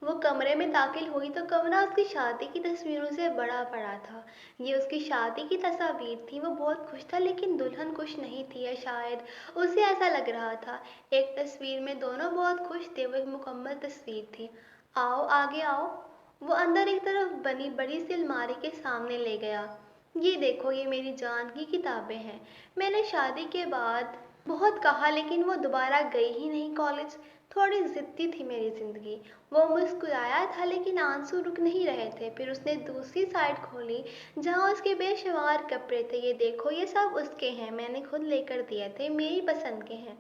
वो कमरे में दाखिल हुई तो कमरा उसकी शादी की तस्वीरों से बड़ा पड़ा था। ये उसकी शादी की तस्वीर थी। वो बहुत खुश था लेकिन दुल्हन खुश नहीं थी, या शायद उसे ऐसा लग रहा था। एक तस्वीर में दोनों बहुत खुश थे, वो एक मुकम्मल तस्वीर थी। आओ आगे आओ। वो अंदर एक तरफ बनी बड़ी सी अलमारी के सामने ले गया। ये देखो, ये मेरी जान की किताबें हैं। मैंने शादी के बाद बहुत कहा लेकिन वो दोबारा गई ही नहीं कॉलेज। थोड़ी जिद्दी थी मेरी जिंदगी। वो मुस्कुराया था लेकिन आंसू रुक नहीं रहे थे। फिर उसने दूसरी साइड खोली जहाँ उसके बेशुमार कपड़े थे। ये देखो, ये सब उसके हैं, मैंने खुद लेकर दिए थे, मेरी पसंद के हैं।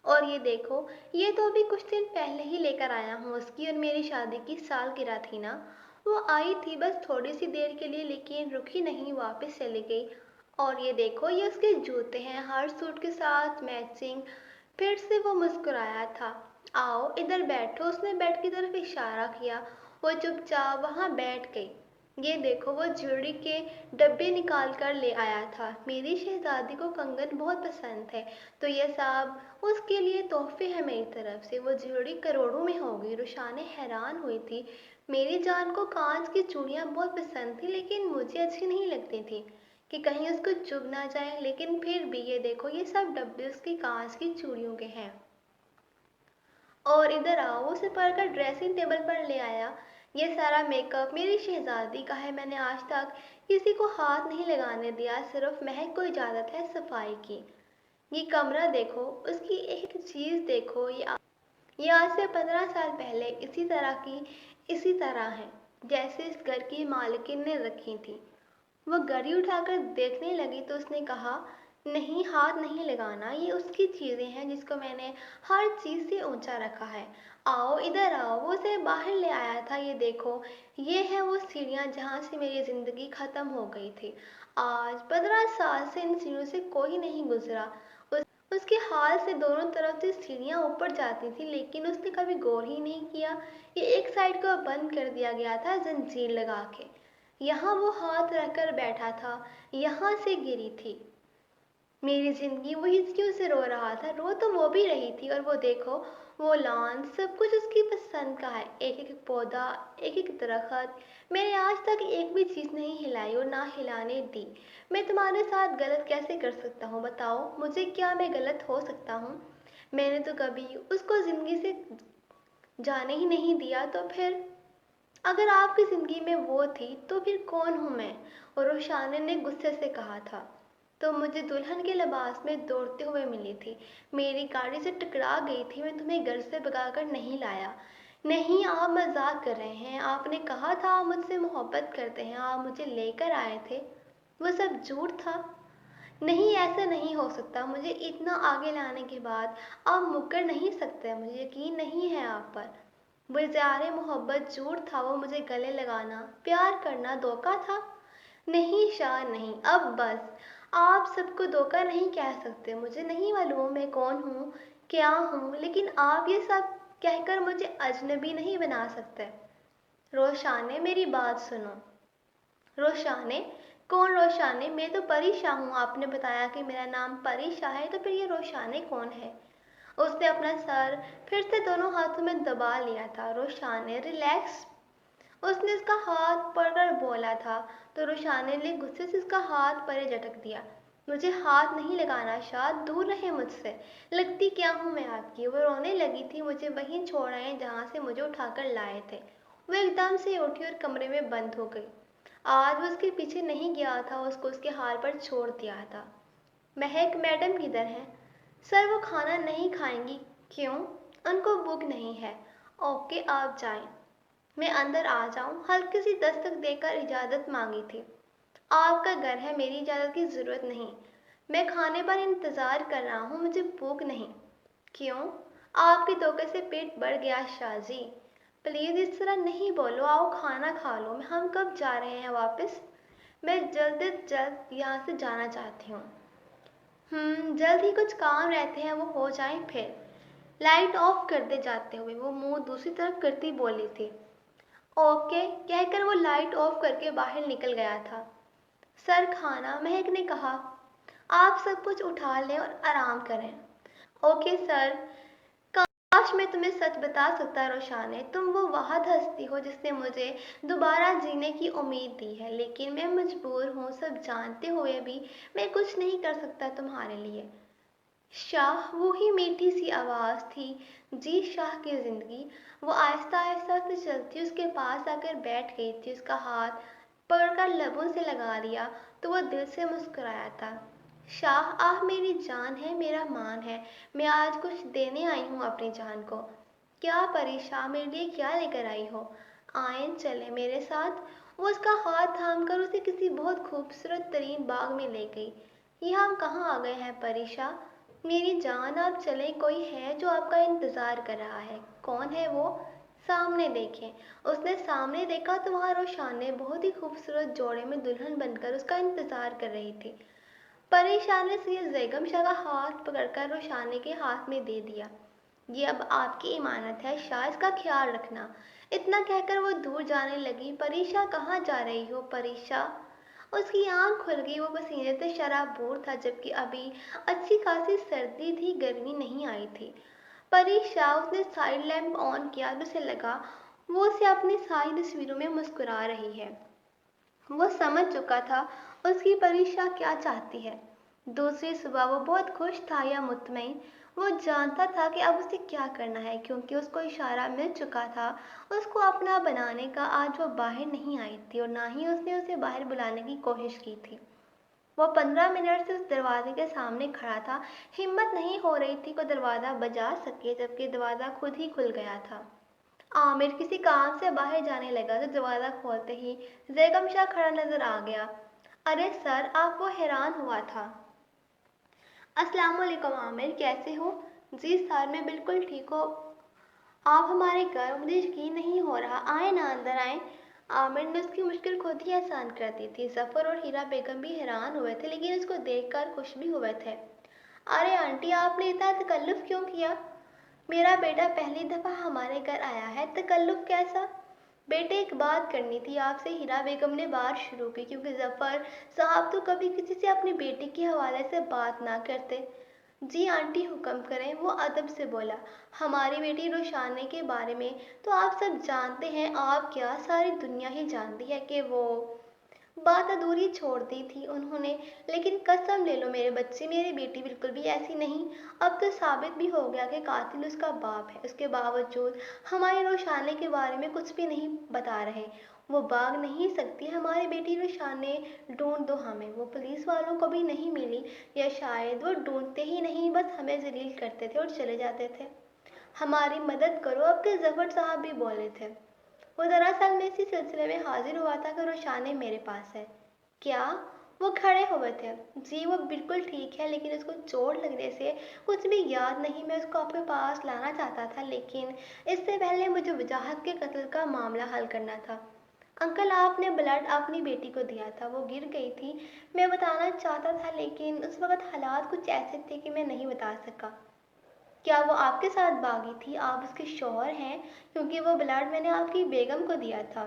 और ये देखो, ये तो अभी कुछ दिन पहले ही लेकर आया हूँ, उसकी और मेरी शादी की सालगिरह थी ना। वो आई थी बस थोड़ी सी देर के लिए लेकिन रुकी नहीं, वापस चली गई। और ये देखो, ये उसके जूते हैं, हर सूट के साथ मैचिंग। फिर से वो मुस्कुराया था। आओ इधर बैठो, उसने बेड की तरफ इशारा किया। वो चुपचाप वहाँ बैठ गई। ये देखो, वो ज्वेलरी के डब्बे निकाल कर ले आया था। मेरी शहजादी को कंगन बहुत पसंद है, तो ये सब उसके लिए तोहफे हैं मेरी तरफ से। वो ज्वेलरी करोड़ों में होगी। रुशाने हैरान हुई थी। मेरी जान को कांच की चूड़ियाँ बहुत पसंद थी लेकिन मुझे अच्छी नहीं लगती थी कि कहीं उसको चुभ ना जाए। लेकिन फिर भी ये देखो, ये सब डब्बे उसकी कांच की चूड़ियों के हैं। और इधर आओ, उसे पकड़कर ड्रेसिंग टेबल पर ले आया। ये सारा मेकअप मेरी शहजादी का है। मैंने आज तक किसी को हाथ नहीं लगाने दिया, सिर्फ महक को इजाज़त है सफाई की। ये कमरा देखो, उसकी एक चीज़ देखो, ये आज से 15 साल पहले इसी तरह की इसी तरह है जैसे इस घर की मालकिन ने रखी थी। वो घड़ी उठाकर देखने लगी तो उसने कहा, नहीं, हाथ नहीं लगाना, ये उसकी चीज़ें हैं जिसको मैंने हर चीज़ से ऊंचा रखा है। आओ इधर आओ। वो उसे बाहर ले आया था। ये देखो, ये है वो सीढ़ियाँ जहाँ से मेरी ज़िंदगी ख़त्म हो गई थी। आज 15 साल से इन सीढ़ियों से कोई नहीं गुजरा। उसके हाल से दोनों तरफ से सीढ़ियाँ ऊपर जाती थी लेकिन उसने कभी गौर ही नहीं किया। ये एक साइड को बंद कर दिया गया था जंजीर लगा के। यहाँ वो हाथ रखकर बैठा था, यहाँ से गिरी थी मेरी जिंदगी। वो हिचकियों से रो रहा था। रो तो वो भी रही थी। और वो देखो, वो लॉन, सब कुछ उसकी पसंद का है, एक एक पौधा, एक एक दरख्त। मैंने आज तक एक भी चीज़ नहीं हिलाई और ना हिलाने दी। मैं तुम्हारे साथ गलत कैसे कर सकता हूँ, बताओ मुझे, क्या मैं गलत हो सकता हूँ? मैंने तो कभी उसको ज़िंदगी से जाने ही नहीं दिया, तो फिर अगर आपकी ज़िंदगी में वो थी तो फिर कौन हूँ मैं? और रोशाने ने गुस्से से कहा था। तो मुझे दुल्हन के लिबास में दौड़ते हुए मिली थी, मेरी गाड़ी से टकरा गई थी। मैं तुम्हें घर से भगाकर नहीं लाया। नहीं, आप मजाक कर रहे हैं। आपने कहा था आप मुझसे मोहब्बत करते हैं, आप मुझे लेकर आए थे। वो सब झूठ था। नहीं, ऐसा नहीं हो सकता। मुझे इतना आगे लाने के बाद आप मुकर नहीं सकते। मुझे यकीन नहीं है आप पर। वो इज़हार मोहब्बत झूठ था। वो मुझे गले लगाना, प्यार करना धोखा था। नहीं शाह, नहीं, अब बस। आप सबको धोखा नहीं कह सकते। मुझे नहीं मालूम मैं कौन हूँ, क्या हूँ, लेकिन आप ये सब कहकर मुझे अजनबी नहीं बना सकते। रोशाने, मेरी बात सुनो। रोशाने? कौन रोशाने? मैं तो परी शाह हूँ। आपने बताया कि मेरा नाम परी शाह है, तो फिर ये रोशाने कौन है? उसने अपना सर फिर से दोनों हाथों में दबा लिया था। रोशाने, रिलैक्स। उसने उसका हाथ पकड़कर बोला था, तो रोशाने ने गुस्से से उसका हाथ परे झटक दिया। मुझे हाथ नहीं लगाना शाह, दूर रहे मुझसे। लगती क्या हूँ मैं आपकी? वो रोने लगी थी। मुझे वहीं छोड़ आए जहाँ से मुझे उठाकर लाए थे। वो एकदम से उठी और कमरे में बंद हो गई। आज वो उसके पीछे नहीं गया था, उसको उसके हाल पर छोड़ दिया था। महक मैडम किधर हैं? सर, वो खाना नहीं खाएंगी। क्यों? उनको भूख नहीं है। ओके, आप जाएं। मैं अंदर आ जाऊं? हल्की सी दस्तक देकर इजाज़त मांगी थी। आपका घर है, मेरी इजाज़त की ज़रूरत नहीं। मैं खाने पर इंतज़ार कर रहा हूँ, मुझे भूख नहीं। क्यों? आपके धोखे से पेट बढ़ गया शाहजी। प्लीज़ इस तरह नहीं बोलो। आओ खाना खा लो। हम कब जा रहे हैं वापस? मैं जल्द से जल्द यहाँ से जाना चाहती हूँ। जल्द ही कुछ काम रहते हैं, वो हो जाएं फिर। लाइट ऑफ कर दे जाते हुए वो मुंह दूसरी तरफ करती बोली थी। ओके कहकर वो लाइट ऑफ करके बाहर निकल गया था। सर, खाना, महक ने कहा। आप सब कुछ उठा लें और आराम करें। Okay sir. काश काश मैं तुम्हें सच बता सकता रोशाने, तुम वो वाहद हस्ती हो जिसने मुझे दोबारा जीने की उम्मीद दी है, लेकिन मैं मजबूर हूँ, सब जानते हुए भी मैं कुछ नहीं कर सकता तुम्हारे लिए। शाह, वो ही मीठी सी आवाज़ थी, जी शाह की जिंदगी। वो आहिस्ता आहिस्ता से चलती उसके पास आकर बैठ गई थी, उसका हाथ पकड़कर लबों से लगा लिया तो वो दिल से मुस्कुराया था। शाह, आप मेरी जान है, मेरा मान है, मैं आज कुछ देने आई हूँ अपनी जान को। क्या परेशान, मेरे लिए क्या लेकर आई हो? आए चले मेरे साथ। वो उसका हाथ थाम कर उसे किसी बहुत खूबसूरत तरीन बाग में ले गई। ये हम कहाँ आ गए हैं परीशा? मेरी जान, आप चले, कोई है जो आपका इंतजार कर रहा है। कौन है वो? सामने देखें। उसने सामने देखा तो वहाँ रोशाने बहुत ही खूबसूरत जोड़े में दुल्हन बनकर उसका इंतजार कर रही थी। परेशान ने सैयद बेगम शाह का हाथ पकड़कर रोशाने के हाथ में दे दिया। ये अब आपकी इमानत है शाह, इसका ख्याल रखना। इतना कहकर वो दूर जाने लगी। परीशा, कहाँ जा रही हो परीशा? उसकी आंख खुल गई। वो पसीने से शराबूर था, जबकि अभी अच्छी खासी सर्दी थी, गर्मी नहीं आई थी। परीशा, उसने साइड लैंप ऑन किया तो उसे लगा वो उसे अपनी सारी तस्वीरों में मुस्कुरा रही है। वो समझ चुका था उसकी परीक्षा क्या चाहती है। दूसरी सुबह वो बहुत खुश था या मुतमईन, वो जानता था कि अब उसे क्या करना है, क्योंकि उसको इशारा मिल चुका था उसको अपना बनाने का। आज वो बाहर नहीं आई थी और ना ही उसने उसे बाहर बुलाने की कोशिश की थी। वो 15 मिनट से उस दरवाजे के सामने खड़ा था, हिम्मत नहीं हो रही थी कि दरवाज़ा बजा सके, जबकि दरवाज़ा खुद ही खुल गया था। आमिर किसी काम से बाहर जाने लगा तो दरवाज़ा खोलते ही बेगम शाह खड़ा नजर आ गया। अरे सर, आप? वो हैरान हुआ था। अस्सलाम वालेकुम आमिर, कैसे हो? जी सर, मैं बिल्कुल ठीक हूँ। आप हमारे घर? मुझे यकीन नहीं हो रहा। आए ना, अंदर आए। आमिर ने उसकी मुश्किल खुद ही आसान कर दी थी। जफर और हीरा बेगम भी हैरान हुए थे, लेकिन उसको देखकर खुश भी हुए थे। अरे आंटी, आपने इतना तकल्लुफ़ क्यों किया? मेरा बेटा पहली दफ़ा हमारे घर आया है, तकल्लुफ़ कैसा? बेटे, एक बात करनी थी आपसे। हीरा बेगम ने बात शुरू की, क्योंकि जफ़र साहब तो कभी किसी से अपनी बेटी के हवाले से बात ना करते। जी आंटी, हुक्म करें, वो अदब से बोला। हमारी बेटी रोशाने के बारे में तो आप सब जानते हैं, आप क्या, सारी दुनिया ही जानती है कि वो। बात अधूरी छोड़ दी थी उन्होंने। लेकिन कसम ले लो मेरे बच्चे, मेरी बेटी बिल्कुल भी ऐसी नहीं। अब तो साबित भी हो गया कि कातिल उसका बाप है। उसके बावजूद हमारी रोशाने के बारे में कुछ भी नहीं बता रहे। वो भाग नहीं सकती। हमारी बेटी रोशाने, ढूंढ दो हमें। वो पुलिस वालों को भी नहीं मिली, या शायद वो ढूंढते ही नहीं, बस हमें जलील करते थे और चले जाते थे। हमारी मदद करो। अब के जफर साहब भी बोले थे। वो दरअसल में इसी सिलसिले में हाजिर हुआ था कि रोशाने मेरे पास है। क्या? वो खड़े हुए थे। जी वो बिल्कुल ठीक है, लेकिन उसको चोट लगने से कुछ भी याद नहीं। मैं उसको आपके पास लाना चाहता था, लेकिन इससे पहले मुझे वजाहत के कत्ल का मामला हल करना था। अंकल, आपने ब्लड अपनी बेटी को दिया था, वो गिर गई थी। मैं बताना चाहता था, लेकिन उस वक्त हालात कुछ ऐसे थे कि मैं नहीं बता सका। क्या वो आपके साथ भागी थी? आप उसके शौहर हैं? क्योंकि वो ब्लड मैंने आपकी बेगम को दिया था।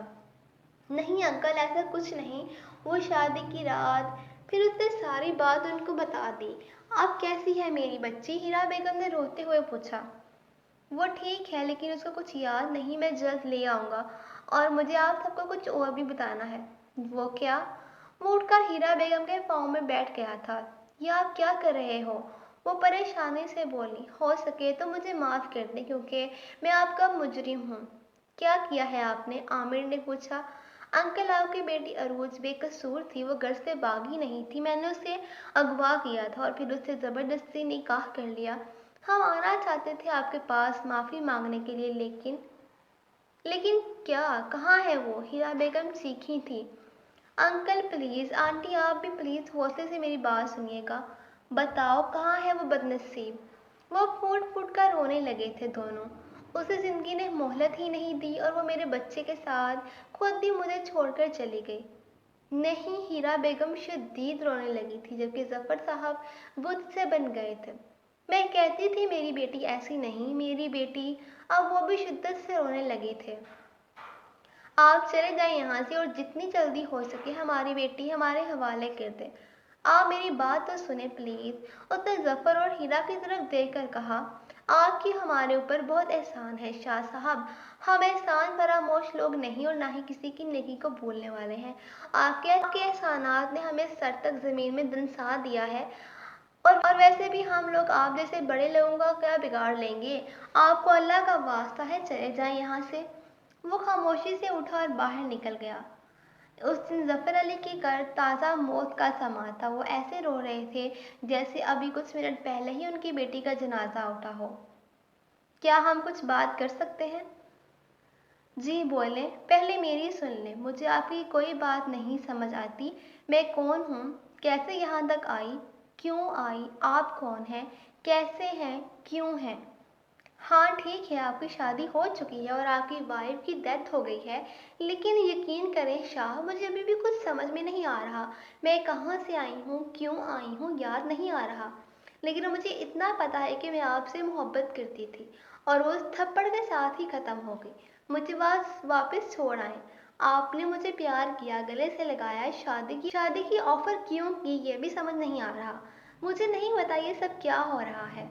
नहीं अंकल, ऐसा कुछ नहीं। वो शादी की रात। फिर उसने सारी बात उनको बता दी। आप कैसी है मेरी बच्ची? हीरा बेगम ने रोते हुए पूछा। वो ठीक है, लेकिन उसको कुछ याद नहीं। मैं जल्द ले आऊँगा। और मुझे आप सबको कुछ और भी बताना है। वो क्या? वो उठकर हीरा बेगम के पाँव में बैठ गया था। ये आप क्या कर रहे हो? वो परेशानी से बोली। हो सके तो मुझे माफ़ कर दें, क्योंकि मैं आपका मुजरिम हूँ। क्या किया है आपने? आमिर ने पूछा। अंकल, आपकी बेटी अरूज बेकसूर थी, वो घर से भागी नहीं थी। मैंने उसे अगवा किया था और फिर उससे ज़बरदस्ती निकाह कर लिया। हम आना चाहते थे आपके पास माफ़ी मांगने के लिए, लेकिन लेकिन क्या? कहाँ है वो? हीरा बेगम चीखी थी। अंकल प्लीज़, आंटी आप भी प्लीज़ हौसले से मेरी बात सुनिएगा। बताओ कहाँ है वो बदनसीब? वो फूट फूट कर रोने लगे थे दोनों। उसे ज़िंदगी ने मोहलत ही नहीं दी और वो मेरे बच्चे के साथ खुद भी मुझे छोड़कर चली गई। नहीं, हीरा बेगम शदीद रोने लगी थी, जबकि जफर साहब बुत से बन गए थे। मैं कहती थी मेरी बेटी ऐसी नहीं, मेरी बेटी। अब वो भी शिद्दत से रोने लगे थे। आप चले जाएं यहाँ से और जितनी जल्दी हो सके हमारी बेटी हमारे हवाले कर दें। आप मेरी बात तो सुने प्लीज। उसने जफर और हीरा की तरफ देखकर कहा। آپ کی ہمارے اوپر بہت احسان ہے شاہ صاحب۔ ہم احسان فراموش لوگ نہیں اور نہ ہی کسی کی نیکی کو بھولنے والے ہیں۔ آپ کے احسانات نے ہمیں سر تک زمین میں دنسا دیا ہے، اور ویسے بھی ہم لوگ آپ جیسے بڑے لوگوں کا کیا بگاڑ لیں گے؟ آپ کو اللہ کا واسطہ ہے، چلے جائیں یہاں سے۔ وہ خاموشی سے اٹھا اور باہر نکل گیا۔ اس دن ظفر علی کی کر تازہ موت کا سما تھا۔ وہ ایسے رو رہے تھے جیسے ابھی کچھ منٹ پہلے ہی ان کی بیٹی کا جنازہ اٹھا ہو۔ کیا ہم کچھ بات کر سکتے ہیں؟ جی بولیں، پہلے میری سن لیں۔ مجھے آپ کی کوئی بات نہیں سمجھ آتی۔ میں کون ہوں؟ کیسے یہاں تک آئی؟ کیوں آئی؟ آپ کون ہیں؟ کیسے ہیں؟ کیوں ہیں؟ ہاں ٹھیک ہے، آپ کی شادی ہو چکی ہے اور آپ کی وائف کی ڈیتھ ہو گئی ہے، لیکن یقین کریں شاہ، مجھے ابھی بھی کچھ سمجھ میں نہیں آ رہا۔ میں کہاں سے آئی ہوں، کیوں آئی ہوں، یاد نہیں آ رہا، لیکن مجھے اتنا پتا ہے کہ میں آپ سے محبت کرتی تھی، اور وہ اس تھپڑ کے ساتھ ہی ختم ہو گئی۔ مجھے واپس چھوڑ آئیں۔ آپ نے مجھے پیار کیا، گلے سے لگایا، شادی کی آفر کیوں کی، یہ بھی سمجھ نہیں آ رہا۔ مجھے نہیں پتا یہ سب کیا ہو رہا ہے۔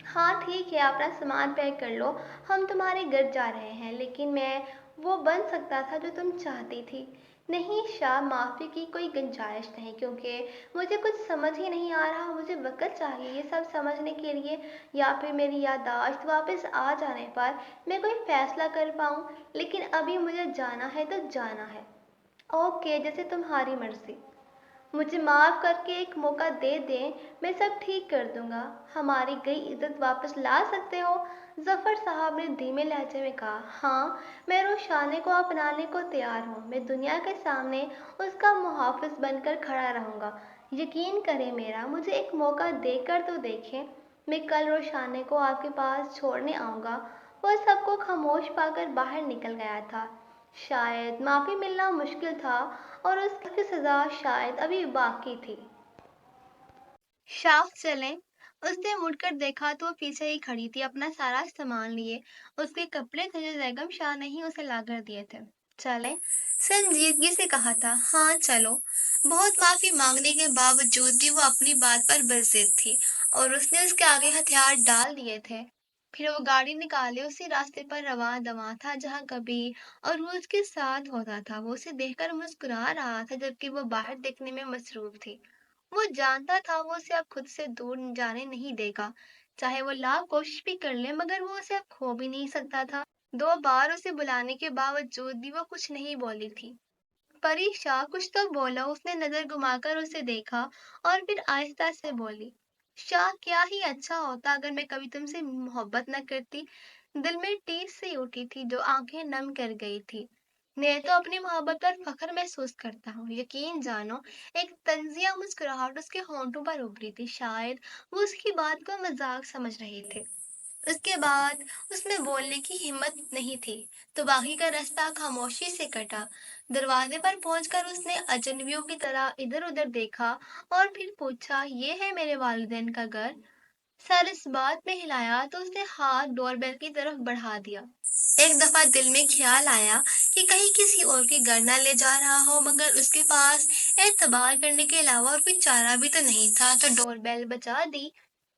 ہاں ٹھیک ہے، اپنا سامان پیک کر لو، ہم تمہارے گھر جا رہے ہیں، لیکن میں وہ بن سکتا تھا جو تم چاہتی تھی۔ نہیں شاہ، معافی کی کوئی گنجائش نہیں، کیونکہ مجھے کچھ سمجھ ہی نہیں آ رہا۔ مجھے وقت چاہیے یہ سب سمجھنے کے لیے، یا پھر میری یادداشت واپس آ جانے پر میں کوئی فیصلہ کر پاؤں، لیکن ابھی مجھے جانا ہے تو جانا ہے۔ اوکے، جیسے تمہاری مرضی۔ مجھے معاف کر کے ایک موقع دے دیں، میں سب ٹھیک کر دوں گا۔ ہماری گئی عزت واپس لا سکتے ہو؟ ظفر صاحب نے دھیمے لہجے میں کہا۔ ہاں، میں روشانے کو اپنانے کو تیار ہوں۔ میں دنیا کے سامنے اس کا محافظ بن کر کھڑا رہوں گا۔ یقین کریں میرا، مجھے ایک موقع دے کر تو دیکھیں۔ میں کل روشانے کو آپ کے پاس چھوڑنے آؤں گا۔ وہ سب کو خاموش پا کر باہر نکل گیا تھا۔ شاید معافی ملنا مشکل تھا، اور اس کی سزا شاید ابھی باقی تھی۔ شاہ چلیں۔ اس نے مڑ کر دیکھا تو وہ پیچھے ہی کھڑی تھی، اپنا سارا سامان لیے۔ اس کے کپڑے تھے جو بیگم شاہ نے ہی اسے لا کر دیے تھے۔ چلیں، سنجیدگی سے کہا تھا۔ ہاں چلو۔ بہت معافی مانگنے کے باوجود بھی وہ اپنی بات پر برضد تھی، اور اس نے اس کے آگے ہتھیار ڈال دیے تھے۔ پھر وہ گاڑی نکالے اسی راستے پر رواں دواں تھا جہاں کبھی اور وہ اس کے ساتھ ہوتا تھا۔ وہ اسے دیکھ کر مسکرا رہا تھا، جبکہ وہ باہر دیکھنے میں مصروف تھی۔ وہ جانتا تھا وہ اسے اب خود سے دور جانے نہیں دے گا، چاہے وہ لاکھ کوشش بھی کر لے، مگر وہ اسے اب کھو بھی نہیں سکتا تھا۔ 2 بار اسے بلانے کے باوجود بھی وہ کچھ نہیں بولی تھی۔ پری شاہ، کچھ تو بولو۔ اس نے نظر گھما کر اسے دیکھا اور پھر آہستہ سے بولی۔ شاہ، کیا ہی اچھا ہوتا اگر میں کبھی تم سے محبت نہ کرتی۔ دل میں ٹیس سی اٹھی تھی جو آنکھیں نم کر گئی تھی۔ میں تو اپنی محبت پر فخر محسوس کرتا ہوں، یقین جانو۔ ایک طنزیہ مسکراہٹ اس کے ہونٹوں پر ابھری تھی، شاید وہ اس کی بات کو مذاق سمجھ رہے تھے۔ اس کے بعد اس میں بولنے کی ہمت نہیں تھی، تو باقی کا راستہ خاموشی سے کٹا۔ دروازے پر پہنچ کر اس نے اجنبیوں کی طرح ادھر ادھر دیکھا اور پھر پوچھا، یہ ہے میرے والدین کا گھر؟ سر اس بات میں ہلایا تو اس نے ہاتھ ڈور بیل کی طرف بڑھا دیا۔ ایک دفعہ دل میں خیال آیا کہ کہیں کسی اور کے گھر نہ لے جا رہا ہو، مگر اس کے پاس اعتبار کرنے کے علاوہ اور کوئی چارہ بھی تو نہیں تھا، تو ڈور بیل بجا دی۔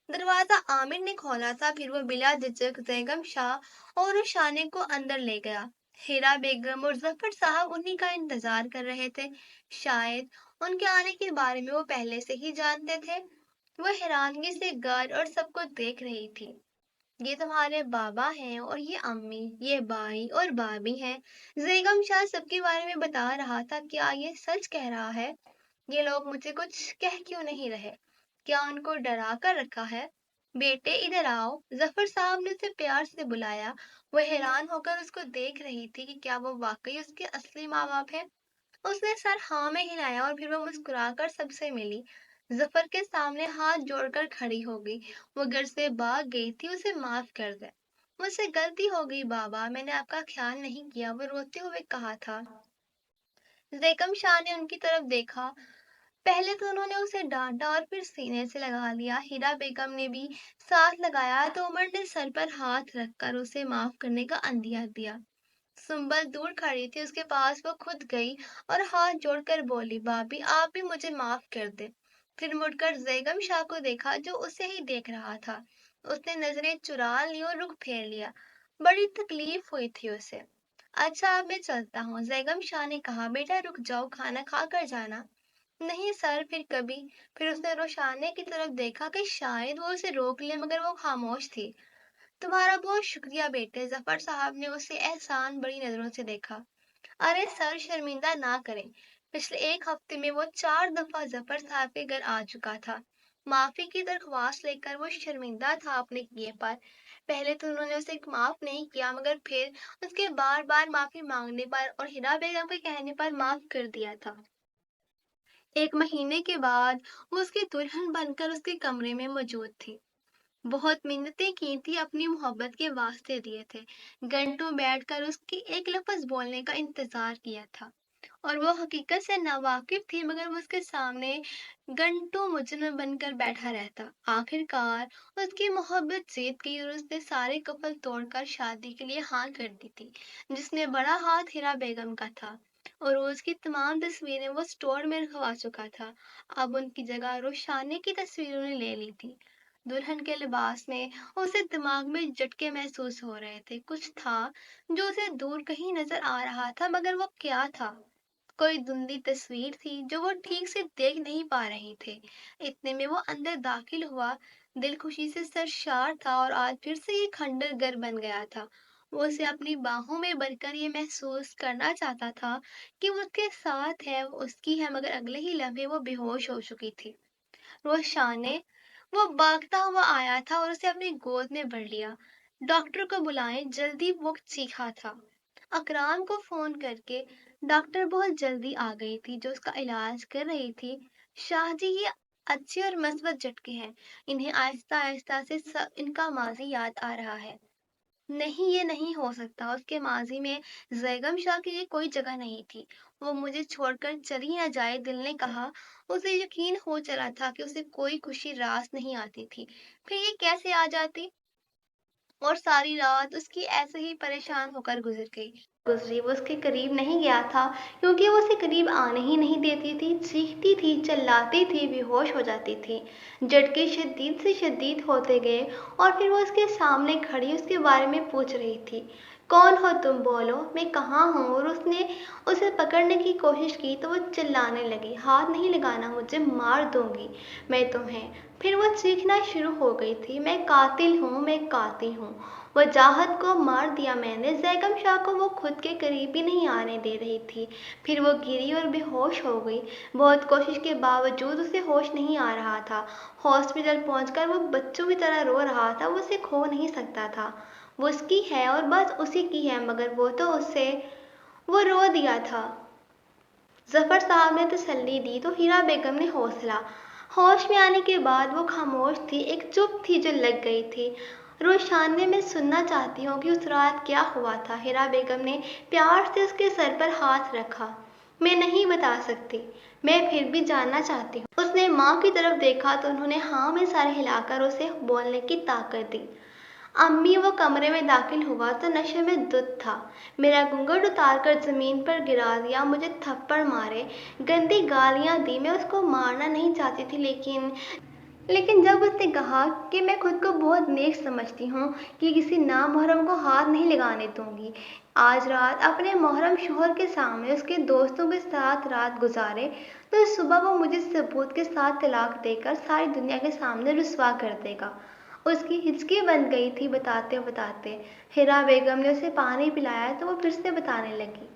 دروازہ عامر نے کھولا تھا، پھر وہ بلا جھجک بیگم شاہ اور روشانے کو اندر لے گیا۔ ہیرا بیگم اور ظفر صاحب انہی کا انتظار کر رہے تھے۔ شاید ان کے آنے کے بارے میں وہ پہلے سے ہی جانتے تھے۔ وہ حیرانگی سے گھر اور سب کو دیکھ رہی تھی۔ یہ تمہارے بابا ہیں، اور یہ امی، یہ بھائی اور بھابھی ہیں۔ بیگم شاہ سب کے بارے میں بتا رہا تھا۔ کیا یہ سچ کہہ رہا ہے؟ یہ لوگ مجھے کچھ کہہ کیوں نہیں رہے؟ کیا ان کو ڈرا کر رکھا ہے؟ بیٹے ادھر آؤ، ظفر صاحب نے اسے پیار سے بلایا۔ وہ حیران ہو کر اس کو دیکھ رہی تھی کہ کیا وہ واقعی اس کے اصلی ماں باپ ہیں۔ اس نے سر ہاں میں ہلایا اور پھر وہ مسکرا کر سب سے ملی۔ ظفر کے سامنے ہاتھ جوڑ کر کھڑی ہو گئی۔ وہ گھر سے بھاگ گئی تھی، اسے معاف کر دے۔ مجھ سے غلطی ہو گئی بابا، میں نے آپ کا خیال نہیں کیا، وہ روتے ہوئے کہا تھا۔ بیگم شاہ نے ان کی طرف دیکھا۔ پہلے تو انہوں نے اسے ڈانٹا اور پھر سینے سے لگا لیا۔ ہیرا بیگم نے بھی ساتھ لگایا تو عمر نے سر پر ہاتھ رکھ کر اسے معاف کرنے کا عندیہ دیا۔ سنبل دور کھڑی تھی، اس کے پاس وہ خود گئی اور ہاتھ جوڑ کر بولی، بھابھی آپ بھی مجھے معاف کر دیں۔ پھر مڑ کر بیگم شاہ کو دیکھا جو اسے ہی دیکھ رہا تھا۔ उसने नजरें चुरा ली और रुख फेर लिया। बड़ी तकलीफ हुई थी उसे। अच्छा, अब मैं चलता हूँ, जैगम शाह ने कहा। बेटा रुक जाओ, खाना खा कर जाना। नहीं सर, फिर कभी। फिर उसने रोशाने की तरफ देखा कि शायद वो उसे रोक ले, मगर वो खामोश थी। तुम्हारा बहुत शुक्रिया बेटे, जफर साहब ने उसे एहसान बड़ी नजरों से देखा। अरे सर, शर्मिंदा ना करें। पिछले एक हफ्ते में वो 4 दफा जफर साहब के घर आ चुका था। माफी की दरख्वास्त लेकर वो शर्मिंदा था अपने किए पर। पहले तो उन्होंने उसे माफ नहीं किया, मगर फिर उसके बार बार माफी मांगने पर और हिरा बेगम के कहने पर माफ कर दिया था। 1 महीने के बाद वो उसकी दुल्हन बनकर उसके कमरे में मौजूद थी। बहुत मिन्नतें की थी, अपनी मोहब्बत के वास्ते दिए थे। घंटों बैठकर उसकी एक लफ्ज बोलने का इंतजार किया था। और वो हकीकत से नावाकिफ थी, मगर वो उसके सामने घंटों मुजरिम बनकर बैठा रहता। आखिरकार उसकी मोहब्बत जीत गई और उसने सारे कपल तोड़कर शादी के लिए हाँ कर दी थी, जिसमें बड़ा हाथ हीरा बेगम का था। और रोज की तमाम तस्वीरें वो स्टोर में रखवा चुका था। अब उनकी जगह रोशाने की तस्वीरों ने ले ली थी। दुल्हन के लिबास में उसे दिमाग में झटके महसूस हो रहे थे। कुछ था जो उसे दूर कहीं नजर आ रहा था, मगर वो क्या था? कोई धुंधली तस्वीर थी जो वो ठीक से देख नहीं पा रहे थे। इतने में वो अंदर दाखिल हुआ। दिल खुशी से सरशार था और आज फिर से ये खंडर घर बन गया था। वो उसे अपनी बाहों में भरकर ये महसूस करना चाहता था कि वो उसके साथ है, वो उसकी है, मगर अगले ही लम्हे वो बेहोश हो चुकी थी। रोशाने, वो भागता हुआ आया था और उसे अपनी गोद में भर लिया। डॉक्टर को बुलाएं जल्दी, वो चीखा था। अकराम को फोन करके डॉक्टर बहुत जल्दी आ गई थी, जो उसका इलाज कर रही थी। शाह जी, ये अच्छे और मस्बत झटके हैं। इन्हें आहिस्ता आहिस्ता से सब इनका माजी याद आ रहा है। नहीं, ये नहीं हो सकता। उसके माजी में जैगम शाह की ये कोई जगह नहीं थी। वो मुझे छोड़कर चली ना जाए, दिल ने कहा। उसे यकीन हो चला था कि उसे कोई खुशी रास नहीं आती थी। फिर ये कैसे आ जाती? और सारी रात उसकी ऐसे ही परेशान होकर गुजरी। वो उसके करीब नहीं गया था, क्योंकि वो उसे करीब आने ही नहीं देती थी। चीखती थी, चिल्लाती थी, बेहोश हो जाती थी। झटके शदीद से शदीद होते गए और फिर वो उसके सामने खड़ी उसके बारे में पूछ रही थी। कौन हो तुम? बोलो, मैं कहाँ हूँ? और उसने उसे पकड़ने की कोशिश की तो वो चिल्लाने लगी, हाथ नहीं लगाना मुझे, मार दूंगी मैं तुम्हें। फिर वो चीखना शुरू हो गई थी, मैं कातिल हूँ, मैं कातिल हूँ। वजाहत को मार दिया मैंने। जैगम शाह को वो खुद के करीब भी नहीं आने दे रही थी। फिर वो गिरी और बेहोश हो गई। बहुत कोशिश के बावजूद उसे होश नहीं आ रहा था। हॉस्पिटल पहुंचकर वो बच्चों की तरह रो रहा था। वो उसे खो नहीं सकता था। वो उसकी है और बस उसी की है, मगर वो तो उससे वो रो दिया था। जफर साहब ने तसल्ली दी तो हीरा बेगम ने हौसला। होश में आने के बाद वो खामोश थी, एक चुप थी जो लग गई थी। रोशाने, मैं सुनना चाहती हूँ कि उस रात क्या हुआ था। हीरा बेगम ने प्यार से उसके सर पर हाथ रखा। मैं नहीं बता सकती, मैं फिर भी जानना चाहती हूँ। उसने माँ की तरफ देखा तो उन्होंने हाँ में सर हिलाकर उसे बोलने की ताकत दी। अम्मी, वो कमरे में दाखिल हुआ तो नशे में धुत था। मेरा घूंघट उतारकर जमीन पर गिरा दिया, मुझे थप्पड़ मारे, गंदी गालियां दी। मैं उसको मारना नहीं चाहती थी, लेकिन जब उसने कहा कि मैं खुद को बहुत नेक समझती हूँ कि किसी नामुहर्रम को हाथ नहीं लगाने दूंगी, आज रात अपने मुहर्रम शोहर के सामने उसके दोस्तों के साथ रात गुजारे, तो सुबह वो मुझे सबूत के साथ तलाक देकर सारी दुनिया के सामने रुसवा कर देगा। उसकी हिचकी बन गई थी बताते बताते। हिरा बेगम ने उसे पानी पिलाया तो वो फिर से बताने लगी।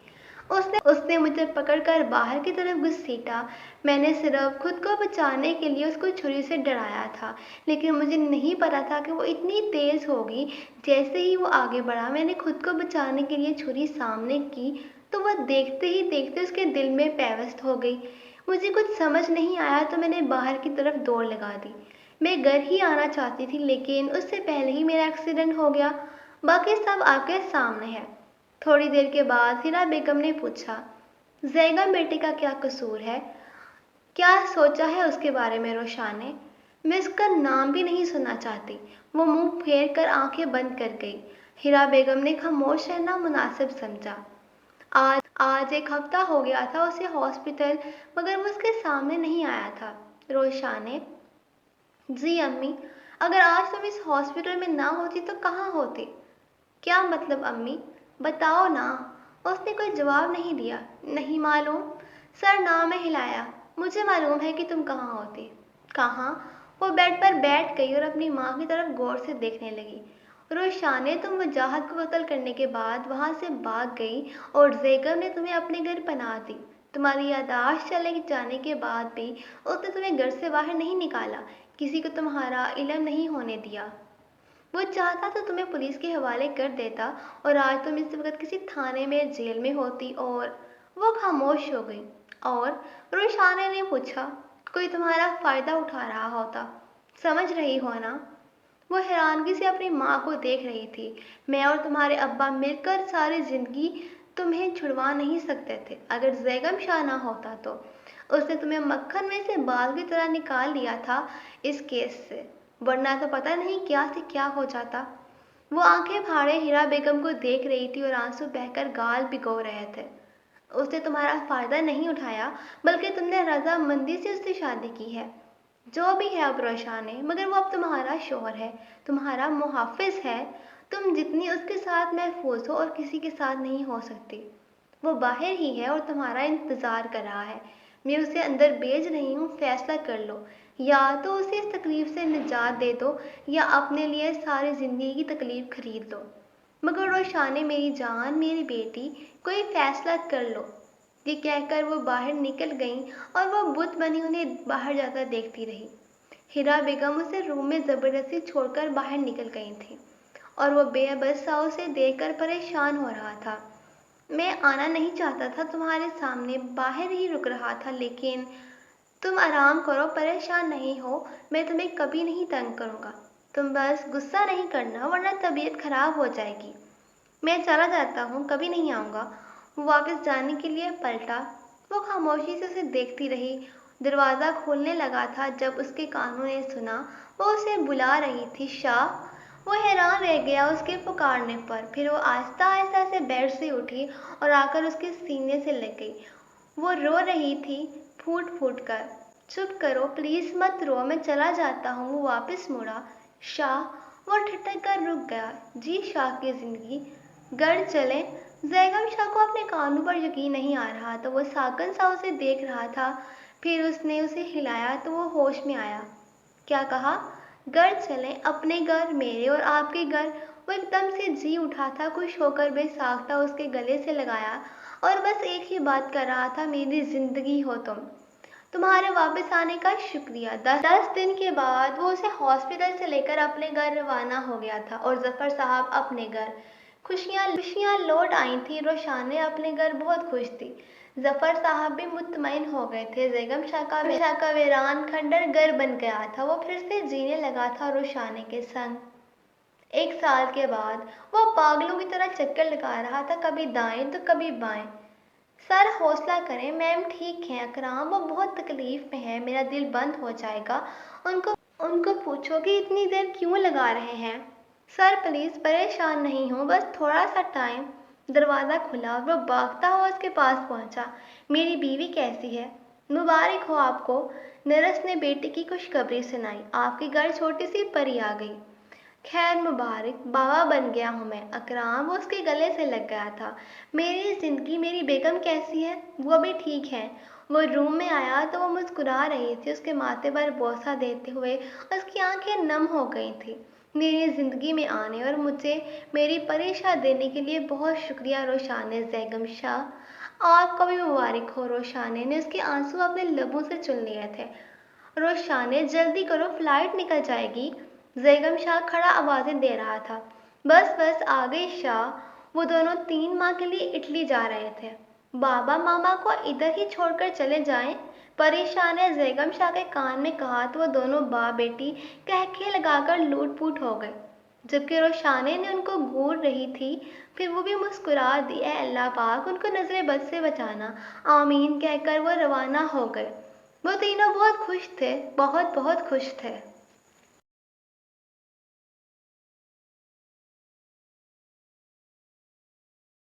उसने उसने मुझे पकड़कर बाहर की तरफ घसीटा। मैंने सिर्फ खुद को बचाने के लिए उसको छुरी से डराया था, लेकिन मुझे नहीं पता था कि वो इतनी तेज होगी। जैसे ही वो आगे बढ़ा, मैंने खुद को बचाने के लिए छुरी सामने की तो वह देखते ही देखते उसके दिल में पेवस्त हो गई। मुझे कुछ समझ नहीं आया तो मैंने बाहर की तरफ दौड़ लगा दी। मैं घर ही आना चाहती थी, लेकिन उससे पहले ही मेरा एक्सीडेंट हो गया। बाकी सब आपके सामने है। थोड़ी देर के बाद हिरा बेगम ने पूछा, जैगम बेटे का क्या कसूर है? क्या सोचा है उसके बारे में रोशान ने? मैं उसका नाम भी नहीं सुनना चाहती। वो मुंह फेर कर आंखें बंद कर गई। हिरा बेगम ने खामोश रहना मुनासिब समझा। आज आज एक हफ्ता हो गया था उसे हॉस्पिटल, मगर वो उसके सामने नहीं आया था। रोशान ने, जी अम्मी, اگر آج تم اس ہاسپٹل میں نہ ہوتی تو کہاں ہوتی؟ کیا مطلب امی؟ بتاؤ نا۔ اس نے کوئی جواب نہیں دیا۔ نہیں معلوم؟ سر نہ میں ہلایا۔ مجھے معلوم ہے کہ تم کہاں ہوتی۔ کہاں؟ وہ بیڈ پر بیٹھ گئی اور اپنی ماں کی طرف غور سے دیکھنے لگی۔ روشانے، تم وجاہت کو قتل کرنے کے بعد وہاں سے بھاگ گئی اور زیگم نے تمہیں اپنے گھر پناہ دی۔ تمہاری یادداشت چلے جانے کے بعد بھی اس نے تمہیں گھر سے باہر نہیں نکالا، کسی کو تمہارا علم نہیں ہونے دیا۔ وہ چاہتا تو تمہیں پولیس کے حوالے کر دیتا اور آج تم اس وقت کسی تھانے میں جیل میں ہوتی اور… وہ خاموش ہو گئی۔ اور؟ روشانے نے پوچھا۔ کوئی تمہارا فائدہ اٹھا رہا ہوتا۔ سمجھ رہی ہو نا؟ وہ حیرانگی سے اپنی ماں کو دیکھ رہی تھی۔ میں اور تمہارے ابا مل کر ساری زندگی تمہیں چھڑوا نہیں سکتے تھے اگر زیگم شاہ نہ ہوتا تو۔ اس نے تمہیں مکھن میں سے بال کی طرح نکال لیا تھا اس کیس سے، ورنہ تو پتہ نہیں کیا سے کیا ہو جاتا۔ وہ آنکھیں پھاڑے ہیرا بیگم کو دیکھ رہی تھی اور آنسو بہہ کر گال بھگو رہے تھے۔ اس نے تمہارا فائدہ نہیں اٹھایا بلکہ تم نے رضامندی سے اس سے شادی کی ہے۔ جو بھی ہے اب روشانے، مگر وہ اب تمہارا شوہر ہے، تمہارا محافظ ہے۔ تم جتنی اس کے ساتھ محفوظ ہو اور کسی کے ساتھ نہیں ہو سکتی۔ وہ باہر ہی ہے اور تمہارا انتظار کر رہا ہے۔ میں اسے اندر بھیج رہی ہوں، فیصلہ کر لو۔ یا تو اسے اس تکلیف سے نجات دے دو یا اپنے لیے ساری زندگی کی تکلیف خرید لو۔ مگر روشانے میری جان، میری بیٹی، کوئی فیصلہ کر لو۔ یہ کہہ کر وہ باہر نکل گئیں اور وہ بت بنی انہیں باہر جاتا دیکھتی رہی۔ ہیرا بیگم اسے روم میں زبردستی چھوڑ کر باہر نکل گئی تھی اور وہ بے بس سا اسے دیکھ کر پریشان ہو رہا تھا۔ میں آنا نہیں چاہتا تھا تمہارے سامنے، باہر ہی رک رہا تھا، لیکن… تم آرام کرو، پریشان نہیں ہو، میں تمہیں کبھی نہیں تنگ کروں گا۔ تم بس غصہ نہیں کرنا ورنہ طبیعت خراب ہو جائے گی۔ میں چلا جاتا ہوں، کبھی نہیں آؤں گا۔ وہ واپس جانے کے لیے پلٹا۔ وہ خاموشی سے اسے دیکھتی رہی۔ دروازہ کھولنے لگا تھا جب اس کے کانوں نے سنا وہ اسے بلا رہی تھی، شاہ! وہ حیران رہ گیا اس کے پکارنے پر۔ پھر وہ آہستہ آہستہ سے بیڈ سے اٹھی اور آ کر اس کے سینے سے لگ گئی۔ وہ رو رہی تھی پھوٹ پھوٹ کر۔ چپ کرو، پلیز مت رو، میں چلا جاتا ہوں۔ وہ واپس مڑا۔ شاہ! وہ ٹھٹک کر رک گیا۔ جی شاہ کی زندگی، گھر چلیں؟ زیگم شاہ کو اپنے کانوں پر یقین نہیں آ رہا تھا۔ وہ ساکن سا اسے دیکھ رہا تھا۔ پھر اس نے اسے ہلایا تو وہ ہوش میں آیا۔ کیا کہا؟ گھر چلیں؟ اپنے گھر، میرے اور آپ کے گھر؟ وہ ایک دم سے جی اٹھا تھا، خوش ہو کر بے ساختہ اس کے گلے سے لگایا اور بس ایک ہی بات کر رہا تھا، میری زندگی ہو تم۔ تمہارے واپس آنے کا شکریہ۔ 10 دن کے بعد وہ اسے ہاسپٹل سے لے کر اپنے گھر روانہ ہو گیا تھا اور ظفر صاحب اپنے گھر۔ خوشیاں لوٹ آئی تھیں۔ روشانے اپنے گھر بہت خوش تھی۔ ظفر صاحب بھی مطمئن ہو گئے تھے۔ زیگم شاہ کا ویران کھنڈر گھر بن گیا تھا۔ وہ پھر سے جینے لگا تھا روشانے کے سنگ۔ 1 سال کے بعد وہ پاگلوں کی طرح چکر لگا رہا تھا، کبھی دائیں تو کبھی بائیں۔ سر حوصلہ کریں، میم ٹھیک ہیں۔ اکرام، وہ بہت تکلیف میں ہے، میرا دل بند ہو جائے گا۔ ان کو پوچھو کہ اتنی دیر کیوں لگا رہے ہیں۔ سر پلیز پریشان نہیں ہوں، بس تھوڑا سا ٹائم۔ دروازہ کھلا اور وہ بھاگتا ہوا اس کے پاس پہنچا۔ میری بیوی کیسی ہے؟ مبارک ہو آپ کو۔ نرس نے بیٹی کی خوشخبری سنائی۔ آپ کے گھر چھوٹی سی پری آ گئی۔ خیر مبارک، بابا بن گیا ہوں میں۔ اکرام، وہ اس کے گلے سے لگ گیا تھا۔ میری زندگی، میری بیگم کیسی ہے؟ وہ بھی ٹھیک ہے۔ وہ روم میں آیا تو وہ مسکرا رہی تھی۔ اس کے ماتھے پر بوسہ دیتے ہوئے اس کی آنکھیں نم ہو گئی تھیں۔ میری زندگی میں آنے اور مجھے میری پریشاں دینے کے لیے بہت شکریہ روشانے زیگم شاہ۔ آپ کو بھی مبارک ہو۔ روشانے نے اس کے آنسو اپنے لبوں سے چن لیے تھے۔ روشانے، جلدی کرو، فلائٹ نکل جائے گی۔ زیگم شاہ کھڑا آوازیں دے رہا تھا۔ بس آ گئی شاہ۔ وہ دونوں 3 ماہ کے لیے اٹلی جا رہے تھے۔ بابا ماما کو ادھر ہی چھوڑ کر چلے جائیں؟ پریشان نے زیگم شاہ کے کان میں کہا تو وہ دونوں باپ بیٹی قہقہے لگا کر لوٹ پوٹ ہو گئے، جبکہ روشانے نے ان کو گھور رہی تھی۔ پھر وہ بھی مسکرا دی۔ اے اللہ پاک، ان کو نظر بد سے بچانا، آمین کہہ کر وہ روانہ ہو گئے۔ وہ تینوں بہت خوش تھے، بہت خوش تھے۔